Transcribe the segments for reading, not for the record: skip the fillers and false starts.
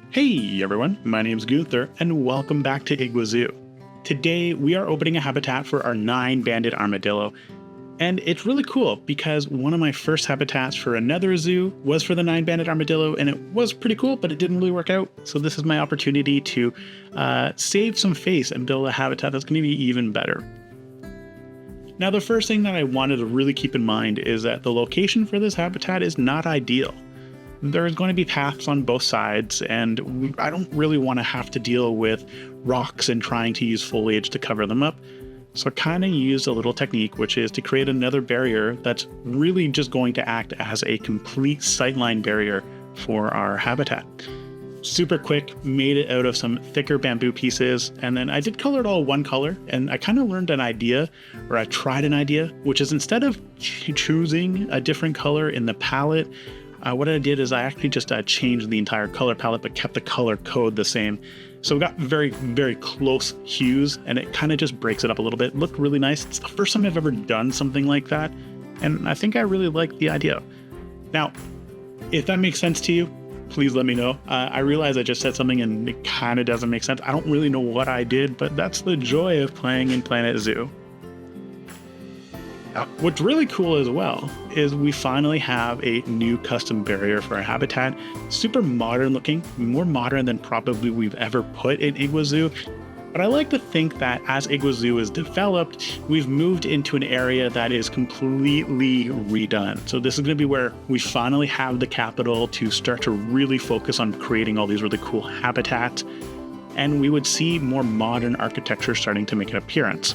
Hey everyone, my name is Gunther and welcome back to Igua Zoo. Today we are opening a habitat for our 9-banded armadillo, and it's really cool because one of my first habitats for another zoo was for the 9-banded armadillo, and it was pretty cool, but it didn't really work out. So this is my opportunity to save some face and build a habitat that's going to be even better. Now the first thing that I wanted to really keep in mind is that the location for this habitat is not ideal. There's going to be paths on both sides, and I don't really want to have to deal with rocks and trying to use foliage to cover them up. So I kind of used a little technique, which is to create another barrier that's really just going to act as a complete sightline barrier for our habitat. Super quick, made it out of some thicker bamboo pieces, and then I did color it all one color, and I kind of learned an idea, or I tried an idea, which is instead of choosing a different color in the palette, what I did is I actually just changed the entire color palette but kept the color code the same. So we got very, very close hues, and it kind of just breaks it up a little bit. It looked really nice. It's the first time I've ever done something like that, and I think I really like the idea. Now, if that makes sense to you, please let me know. I realize I just said something and it kind of doesn't make sense. I don't really know what I did, but that's the joy of playing in Planet Zoo. What's really cool as well is we finally have a new custom barrier for our habitat. Super modern looking, more modern than probably we've ever put in Igua Zoo. But I like to think that as Igua Zoo is developed, we've moved into an area that is completely redone. So this is going to be where we finally have the capital to start to really focus on creating all these really cool habitats. And we would see more modern architecture starting to make an appearance.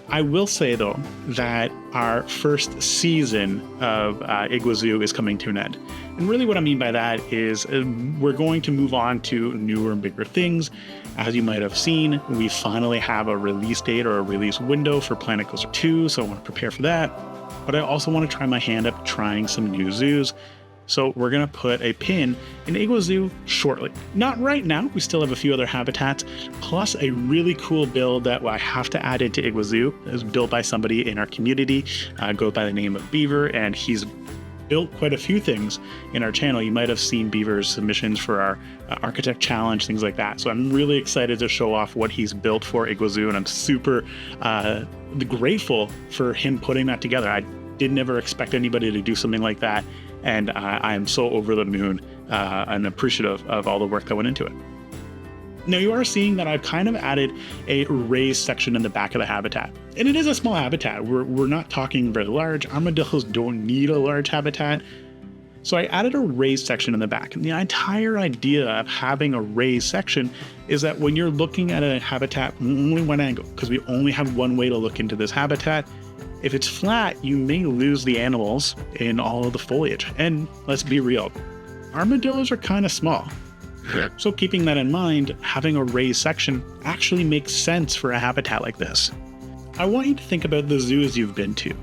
I will say, though, that our first season of Igua Zoo is coming to an end. And really what I mean by that is we're going to move on to newer and bigger things. As you might have seen, we finally have a release date or a release window for Planet Coaster 2, so I want to prepare for that. But I also want to try my hand at trying some new zoos. So we're going to put a pin in Igua Zoo shortly. Not right now, we still have a few other habitats, plus a really cool build that I have to add into Igua Zoo. It was built by somebody in our community, goes by the name of Beaver, and he's built quite a few things in our channel. You might have seen Beaver's submissions for our Architect Challenge, things like that. So I'm really excited to show off what he's built for Igua Zoo, and I'm super grateful for him putting that together. I did never expect anybody to do something like that. And I'm so over the moon and appreciative of all the work that went into it. Now you are seeing that I've kind of added a raised section in the back of the habitat. And it is a small habitat. We're not talking very large. Armadillos don't need a large habitat. So I added a raised section in the back. And the entire idea of having a raised section is that when you're looking at a habitat from only one angle, because we only have one way to look into this habitat, if it's flat, you may lose the animals in all of the foliage. And let's be real, armadillos are kind of small. So keeping that in mind, having a raised section actually makes sense for a habitat like this. I want you to think about the zoos you've been to.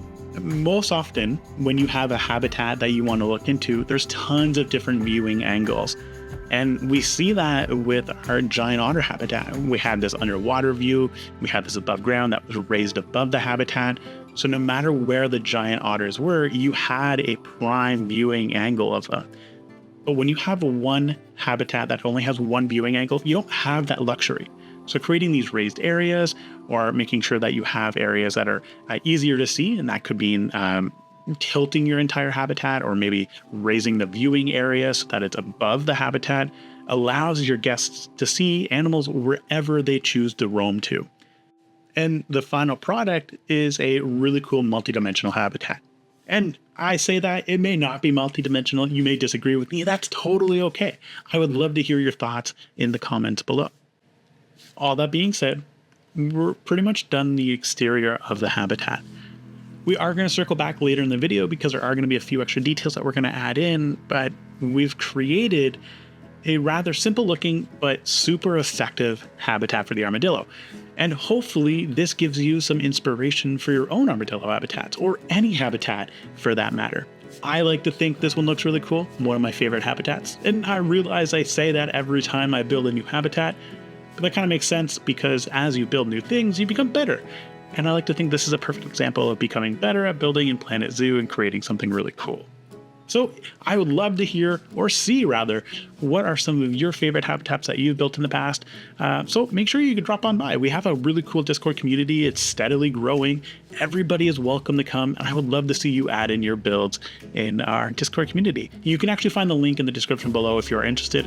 Most often, when you have a habitat that you want to look into, there's tons of different viewing angles. And we see that with our giant otter habitat. We had this underwater view, we had this above ground that was raised above the habitat. So no matter where the giant otters were, you had a prime viewing angle of them. But when you have one habitat that only has one viewing angle, you don't have that luxury. So creating these raised areas or making sure that you have areas that are easier to see, and that could be tilting your entire habitat or maybe raising the viewing area so that it's above the habitat, allows your guests to see animals wherever they choose to roam to. And the final product is a really cool multidimensional habitat. And I say that it may not be multidimensional. You may disagree with me. That's totally okay. I would love to hear your thoughts in the comments below. All that being said, we're pretty much done the exterior of the habitat. We are going to circle back later in the video because there are going to be a few extra details that we're going to add in, but we've created a rather simple looking but super effective habitat for the armadillo. And hopefully this gives you some inspiration for your own armadillo habitats, or any habitat for that matter. I like to think this one looks really cool, one of my favorite habitats, and I realize I say that every time I build a new habitat, but that kind of makes sense because as you build new things, you become better. And I like to think this is a perfect example of becoming better at building in Planet Zoo and creating something really cool. So I would love to hear, or see rather, what are some of your favorite habitats that you've built in the past. So make sure you can drop on by. We have a really cool Discord community. It's steadily growing. Everybody is welcome to come, and I would love to see you add in your builds in our Discord community. You can actually find the link in the description below if you're interested.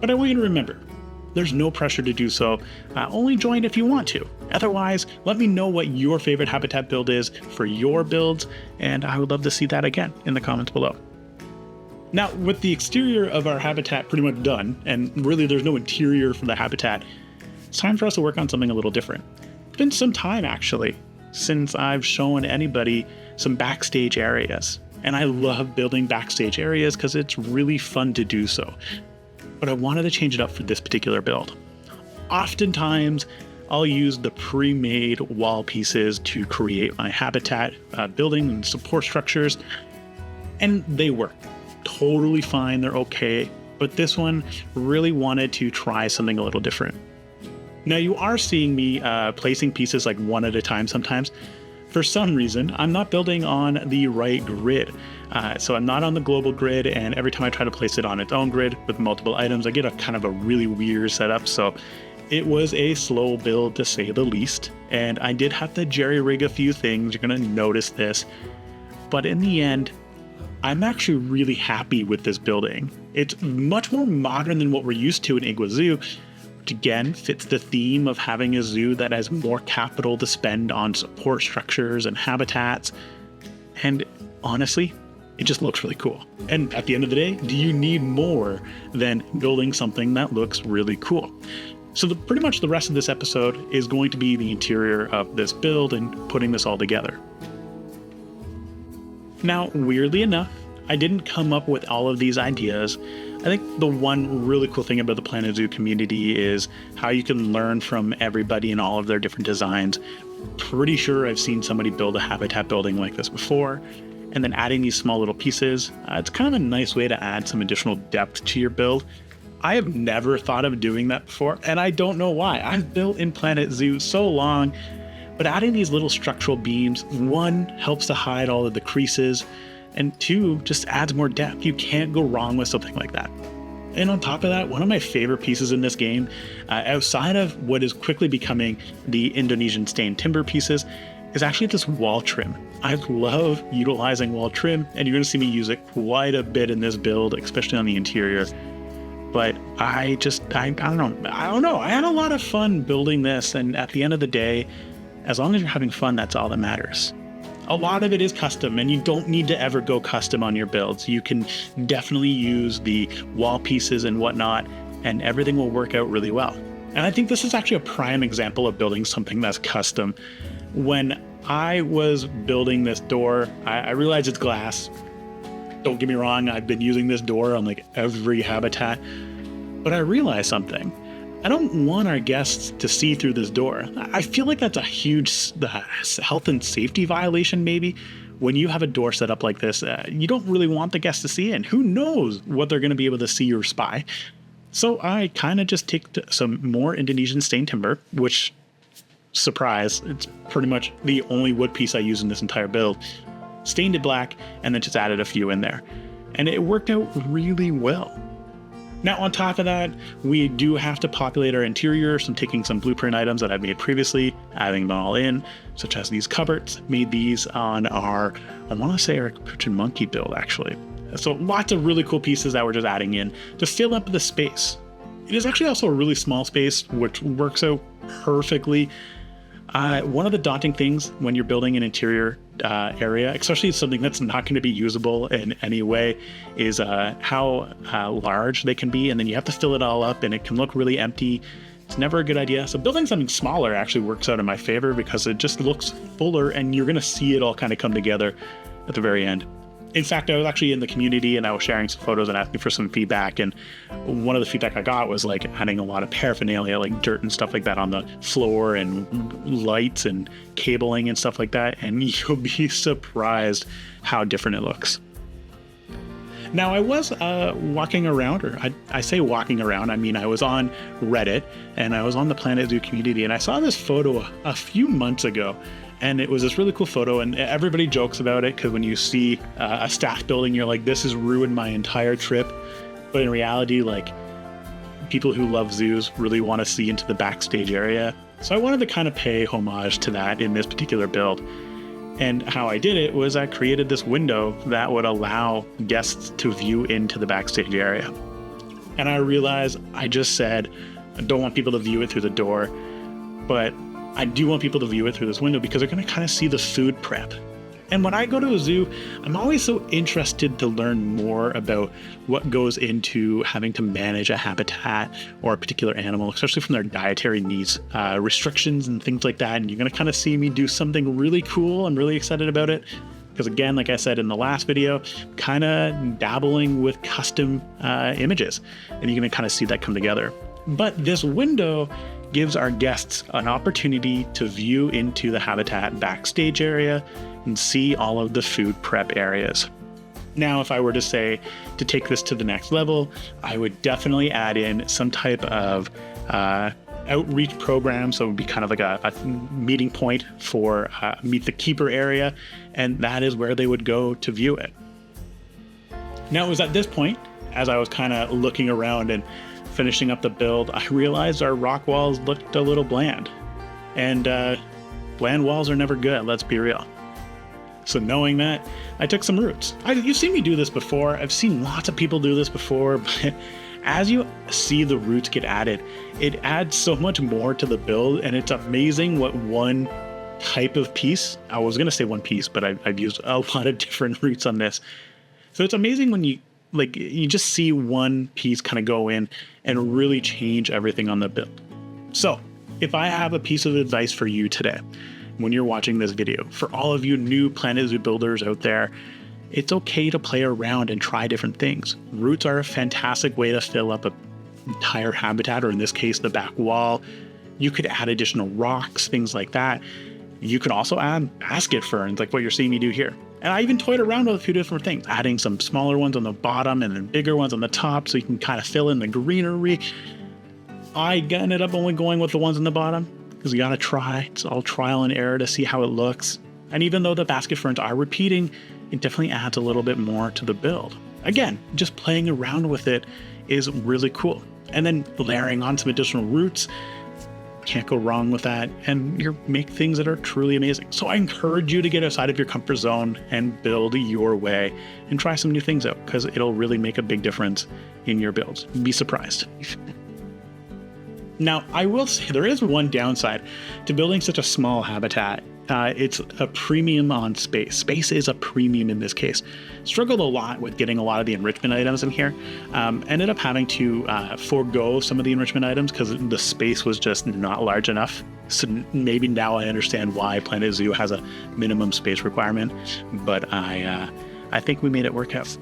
But I want you to remember, there's no pressure to do so. Only join if you want to. Otherwise, let me know what your favorite habitat build is for your builds, and I would love to see that again in the comments below. Now, with the exterior of our habitat pretty much done, and really there's no interior for the habitat, it's time for us to work on something a little different. It's been some time, actually, since I've shown anybody some backstage areas. And I love building backstage areas because it's really fun to do so. But I wanted to change it up for this particular build. Oftentimes, I'll use the pre-made wall pieces to create my habitat, building and support structures, and they work totally fine, they're okay, but this one really wanted to try something a little different. Now you are seeing me placing pieces like one at a time sometimes. For some reason, I'm not building on the right grid. So I'm not on the global grid, and every time I try to place it on its own grid with multiple items, I get a kind of a really weird setup. So it was a slow build to say the least, and I did have to jerry-rig a few things. You're gonna notice this, but in the end, I'm actually really happy with this building. It's much more modern than what we're used to in Igua Zoo, which again fits the theme of having a zoo that has more capital to spend on support structures and habitats. And honestly, it just looks really cool. And at the end of the day, do you need more than building something that looks really cool? So pretty much the rest of this episode is going to be the interior of this build and putting this all together. Now, weirdly enough, I didn't come up with all of these ideas. I think the one really cool thing about the Planet Zoo community is how you can learn from everybody and all of their different designs. Pretty sure I've seen somebody build a habitat building like this before, and then adding these small little pieces. It's kind of a nice way to add some additional depth to your build. I have never thought of doing that before, and I don't know why. I've built in Planet Zoo so long, but adding these little structural beams, one, helps to hide all of the creases, and two, just adds more depth. You can't go wrong with something like that. And on top of that, one of my favorite pieces in this game, outside of what is quickly becoming the Indonesian stained timber pieces, is actually this wall trim. I love utilizing wall trim, and you're gonna see me use it quite a bit in this build, especially on the interior. But I don't know. I had a lot of fun building this, and at the end of the day, as long as you're having fun, that's all that matters. A lot of it is custom, and you don't need to ever go custom on your builds. You can definitely use the wall pieces and whatnot, and everything will work out really well. And I think this is actually a prime example of building something that's custom. When I was building this door, I realized it's glass. Don't get me wrong, I've been using this door on like every habitat, but I realized something. I don't want our guests to see through this door. I feel like that's a huge health and safety violation, maybe. When you have a door set up like this, you don't really want the guests to see in. Who knows what they're going to be able to see or spy? So I kind of just take some more Indonesian stained timber, which, surprise, it's pretty much the only wood piece I use in this entire build. Stained it black, and then just added a few in there. And it worked out really well. Now, on top of that, we do have to populate our interior. So I'm taking some blueprint items that I've made previously, adding them all in, such as these cupboards. Made these on our, I want to say our Capuchin Monkey build, actually. So lots of really cool pieces that we're just adding in to fill up the space. It is actually also a really small space, which works out perfectly. One of the daunting things when you're building an interior area, especially something that's not going to be usable in any way, is how large they can be, and then you have to fill it all up, and it can look really empty. It's never a good idea. So building something smaller actually works out in my favor because it just looks fuller, and you're going to see it all kind of come together at the very end. In fact, I was actually in the community and I was sharing some photos and asking for some feedback. And one of the feedback I got was like adding a lot of paraphernalia, like dirt and stuff like that on the floor, and lights and cabling and stuff like that. And you'll be surprised how different it looks. Now, I was walking around, or I say walking around, I mean I was on Reddit, and I was on the Planet Zoo community, and I saw this photo a few months ago, and it was this really cool photo, and everybody jokes about it, because when you see a staff building, you're like, this has ruined my entire trip. But in reality, like, people who love zoos really want to see into the backstage area. So I wanted to kind of pay homage to that in this particular build. And how I did it was I created this window that would allow guests to view into the backstage area. And I realized I just said, I don't want people to view it through the door, but I do want people to view it through this window because they're going to kind of see the food prep. And when I go to a zoo, I'm always so interested to learn more about what goes into having to manage a habitat or a particular animal, especially from their dietary needs, restrictions and things like that. And you're going to kind of see me do something really cool. I'm really excited about it. Because again, like I said in the last video, kind of dabbling with custom images. And you're going to kind of see that come together. But this window gives our guests an opportunity to view into the habitat backstage area and see all of the food prep areas. Now, if I were to say to take this to the next level, I would definitely add in some type of outreach program. So it would be kind of like a meeting point for Meet the Keeper area, and that is where they would go to view it. Now, it was at this point, as I was kind of looking around and finishing up the build, I realized our rock walls looked a little bland. And bland walls are never good, let's be real. So knowing that, I took some roots. You've seen me do this before. I've seen lots of people do this before, but as you see the roots get added, it adds so much more to the build, and it's amazing what one type of piece, I was going to say one piece, but I've used a lot of different roots on this. So it's amazing when you just see one piece kind of go in and really change everything on the build. So if I have a piece of advice for you today, when you're watching this video, for all of you new Planet Zoo builders out there, it's okay to play around and try different things. Roots are a fantastic way to fill up an entire habitat, or in this case, the back wall. You could add additional rocks, things like that. You could also add basket ferns, like what you're seeing me do here. And I even toyed around with a few different things, adding some smaller ones on the bottom and then bigger ones on the top, so you can kind of fill in the greenery. I ended up only going with the ones on the bottom, because you gotta try. It's all trial and error to see how it looks. And even though the basket ferns are repeating, it definitely adds a little bit more to the build. Again, just playing around with it is really cool. And then layering on some additional roots, can't go wrong with that. And you make things that are truly amazing. So I encourage you to get outside of your comfort zone and build your way and try some new things out, because it'll really make a big difference in your builds. Be surprised. Now, I will say there is one downside to building such a small habitat. It's a premium on space. Space is a premium in this case. Struggled a lot with getting a lot of the enrichment items in here. Ended up having to forego some of the enrichment items because the space was just not large enough. So maybe now I understand why Planet Zoo has a minimum space requirement, but I think we made it work out.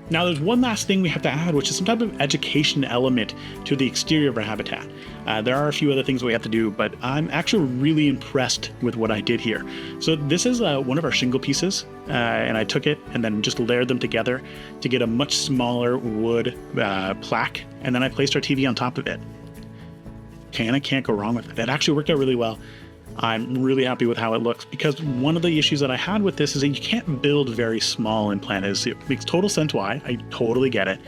Now, there's one last thing we have to add, which is some type of education element to the exterior of our habitat. There are a few other things we have to do, but I'm actually really impressed with what I did here. So this is one of our shingle pieces, and I took it and then just layered them together to get a much smaller wood plaque, and then I placed our TV on top of it. I can't go wrong with it. That actually worked out really well. I'm really happy with how it looks, because one of the issues that I had with this is that you can't build very small in Planet Zoo. It makes total sense why. I totally get it.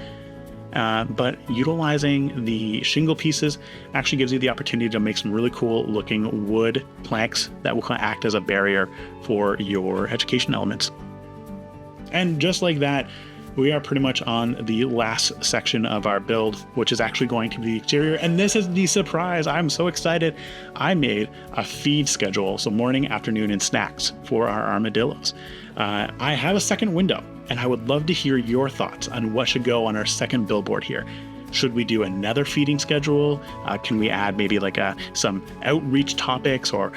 But utilizing the shingle pieces actually gives you the opportunity to make some really cool looking wood planks that will kind of act as a barrier for your education elements. And just like that, we are pretty much on the last section of our build, which is actually going to be the exterior. And this is the surprise. I'm so excited. I made a feed schedule, so morning, afternoon, and snacks for our armadillos. I have a second window, and I would love to hear your thoughts on what should go on our second billboard here. Should we do another feeding schedule? Can we add maybe like some outreach topics or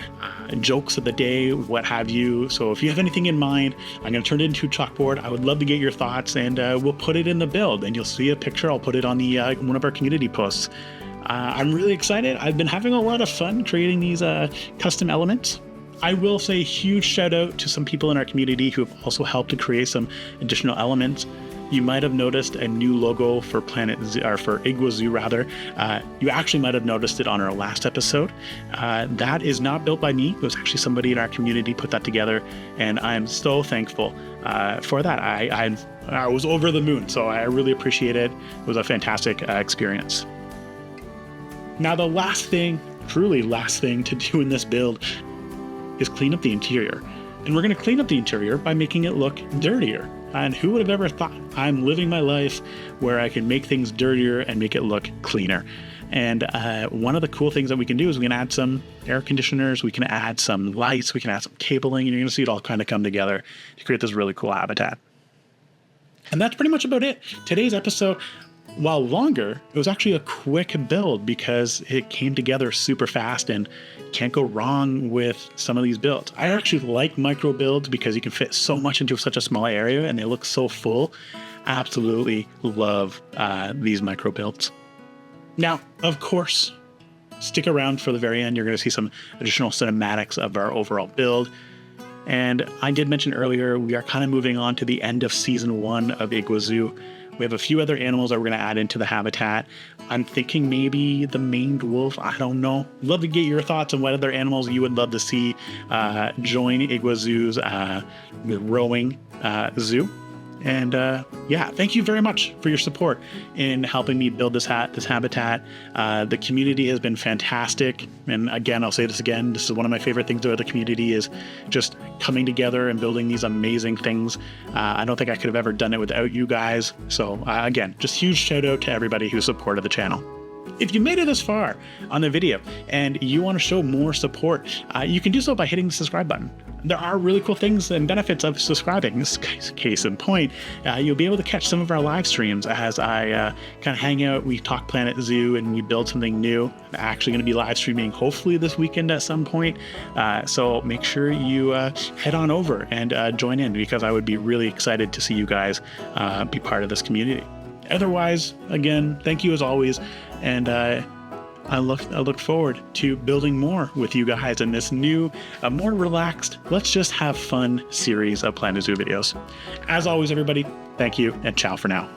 jokes of the day, what have you? So if you have anything in mind, I'm going to turn it into a chalkboard. I would love to get your thoughts, and we'll put it in the build, and you'll see a picture. I'll put it on the one of our community posts. I'm really excited. I've been having a lot of fun creating these custom elements. I will say huge shout out to some people in our community who have also helped to create some additional elements. You might have noticed a new logo for for Igua Zoo rather. You actually might have noticed it on our last episode. That is not built by me. It was actually somebody in our community put that together, and I am so thankful for that. I was over the moon, so I really appreciate it. It was a fantastic experience. Now, the last thing, truly last thing to do in this build is clean up the interior. And we're going to clean up the interior by making it look dirtier. And who would have ever thought? I'm living my life where I can make things dirtier and make it look cleaner. And one of the cool things that we can do is we can add some air conditioners, we can add some lights, we can add some cabling, and you're going to see it all kind of come together to create this really cool habitat. And that's pretty much about it. Today's episode, while longer, it was actually a quick build because it came together super fast and can't go wrong with some of these builds. I actually like micro builds because you can fit so much into such a small area and they look so full. Absolutely love these micro builds. Now, of course, stick around for the very end. You're going to see some additional cinematics of our overall build. And I did mention earlier, we are kind of moving on to the end of season 1 of Igua Zoo. We have a few other animals that we're going to add into the habitat. I'm thinking maybe the maned wolf. I don't know. Love to get your thoughts on what other animals you would love to see join Igua Zoo's rowing zoo. And yeah, thank you very much for your support in helping me build this habitat. The community has been fantastic. And again, I'll say this again, this is one of my favorite things about the community is just coming together and building these amazing things. I don't think I could have ever done it without you guys. So again, just huge shout out to everybody who supported the channel. If you made it this far on the video and you want to show more support, you can do so by hitting the subscribe button. There are really cool things and benefits of subscribing. This case in point, you'll be able to catch some of our live streams as I kind of hang out, we talk Planet Zoo, and we build something new. I'm actually going to be live streaming hopefully this weekend at some point. So make sure you head on over and join in because I would be really excited to see you guys be part of this community. Otherwise, again, thank you as always. And I look forward to building more with you guys in this new, more relaxed, let's just have fun series of Planet Zoo videos. As always, everybody, thank you and ciao for now.